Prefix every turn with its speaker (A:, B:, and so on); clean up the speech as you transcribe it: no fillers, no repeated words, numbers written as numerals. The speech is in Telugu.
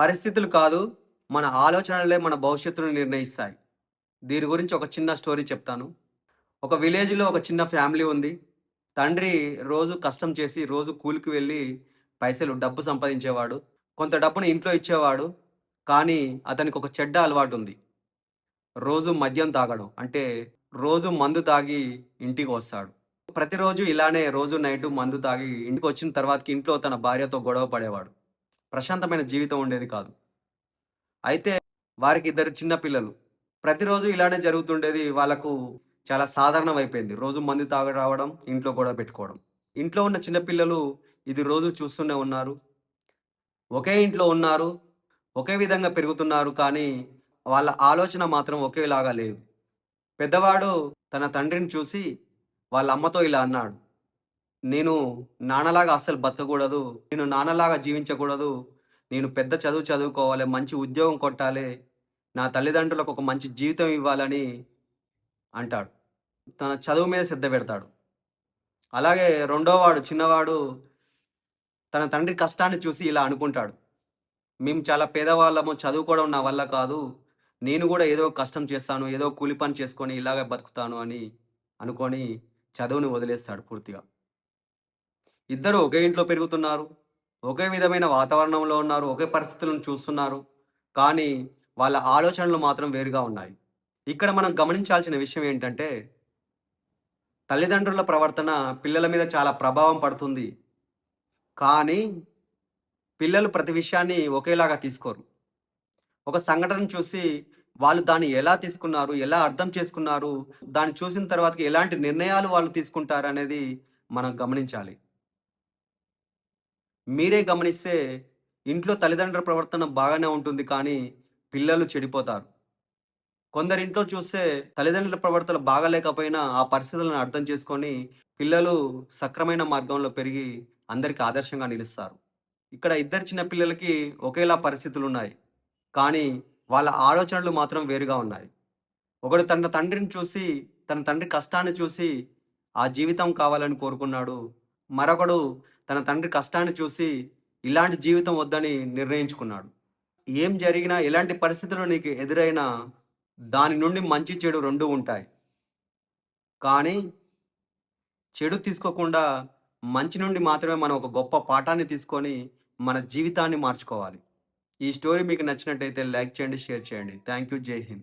A: పరిస్థితులు కాదు, మన ఆలోచనలే మన భవిష్యత్తును నిర్ణయిస్తాయి. దీని గురించి ఒక చిన్న స్టోరీ చెప్తాను. ఒక విలేజ్‌లో ఒక చిన్న ఫ్యామిలీ ఉంది. తండ్రి రోజు కష్టం చేసి, రోజు కూలికి వెళ్ళి డబ్బు సంపాదించేవాడు. కొంత డబ్బును ఇంట్లో ఇచ్చేవాడు. కానీ అతనికొక చెడ్డ అలవాటుంది. రోజు మద్యం తాగడం. అంటే రోజు మందు తాగి ఇంటికి వస్తాడు. ప్రతిరోజు ఇలానే రోజు నైటు మందు తాగి ఇంటికొచ్చిన తర్వాతకి ఇంట్లో తన భార్యతో గొడవ పడేవాడు. ప్రశాంతమైన జీవితం ఉండేది కాదు. అయితే వారికి ఇద్దరు చిన్న పిల్లలు. ప్రతిరోజు ఇలానే జరుగుతుండేది. వాళ్ళకు చాలా సాధారణమైపోయింది. రోజు మందు తాగి రావడం, ఇంట్లో గొడవ పెట్టుకోవడం. ఇంట్లో ఉన్న చిన్న పిల్లలు ఇది రోజు చూస్తూనే ఉన్నారు. ఒకే ఇంట్లో ఉన్నారు. ఒకే విధంగా పెరుగుతున్నారు. కానీ వాళ్ళ ఆలోచన మాత్రం ఒకేలాగా లేదు. పెద్దవాడు తన తండ్రిని చూసి వాళ్ళ అమ్మతో ఇలా అన్నాడు. "నేను నాన్నలాగా అస్సలు బతకకూడదు. నేను నాన్నలాగా జీవించకూడదు. నేను పెద్ద చదువు చదువుకోవాలి. మంచి ఉద్యోగం కొట్టాలి. నా తల్లిదండ్రులకు ఒక మంచి జీవితం ఇవ్వాలని" అంటాడు. తన చదువు మీద శ్రద్ధ పెడతాడు. అలాగే రెండోవాడు చిన్నవాడు తన తండ్రి కష్టాన్ని చూసి ఇలా అనుకుంటాడు. "మేము చాలా పేదవాళ్ళము. చదువుకోవడం నా వల్ల కాదు. నేను గూడా ఏదో కష్టం చేస్తాను. ఏదో కూలి పని చేసుకొని ఇలాగే బతుకుతాను" అని అనుకోని చదువుని వదిలేస్తాడు పూర్తిగా. ఇద్దరు ఒకే ఇంట్లో పెరుగుతున్నారు. ఒకే విధమైన వాతావరణంలో ఉన్నారు. ఒకే పరిస్థితులను చూస్తున్నారు. కానీ వాళ్ళ ఆలోచనలు మాత్రం వేరుగా ఉన్నాయి. ఇక్కడ మనం గమనించాల్సిన విషయం ఏంటంటే, తల్లిదండ్రుల ప్రవర్తన పిల్లల మీద చాలా ప్రభావం పడుతుంది. కానీ పిల్లలు ప్రతి విషయాన్ని ఒకేలాగా తీసుకోరు. ఒక సంఘటన చూసి వాళ్ళు దాన్ని ఎలా తీసుకున్నారు? ఎలా అర్థం చేసుకున్నారు? దాన్ని చూసిన తర్వాతకి ఎలాంటి నిర్ణయాలు వాళ్ళు తీసుకుంటారనేది మనం గమనించాలి. మీరే గమనిస్తే ఇంట్లో తల్లిదండ్రుల ప్రవర్తన బాగానే ఉంటుంది. కానీ పిల్లలు చెడిపోతారు. కొందరింట్లో చూస్తే తల్లిదండ్రుల ప్రవర్తన బాగాలేకపోయినా ఆ పరిస్థితులను అర్థం చేసుకొని పిల్లలు సక్రమైన మార్గంలో పెరిగి అందరికి ఆదర్శంగా నిలుస్తారు. ఇక్కడ ఇద్దరు చిన్న పిల్లలకి ఒకేలా పరిస్థితులున్నాయి. కానీ వాళ్ళ ఆలోచనలు మాత్రం వేరుగా ఉన్నాయి. ఒకడు తన తండ్రిని చూసి, తన తండ్రి కష్టాన్ని చూసి ఆ జీవితం కావాలని కోరుకున్నాడు. మరొకడు తన తండ్రి కష్టాన్ని చూసి ఇలాంటి జీవితం వద్దని నిర్ణయించుకున్నాడు. ఏం జరిగినా, ఎలాంటి పరిస్థితులు నీకు ఎదురైనా దాని నుండి మంచి, చెడు 2 ఉంటాయి. కానీ చెడు తీసుకోకుండా మంచి నుండి మాత్రమే మనం ఒక గొప్ప పాఠాన్ని తీసుకొని మన జీవితాన్ని మార్చుకోవాలి. ఈ స్టోరీ మీకు నచ్చినట్టయితే లైక్ చేయండి, షేర్ చేయండి. Thank you. జై హింద్.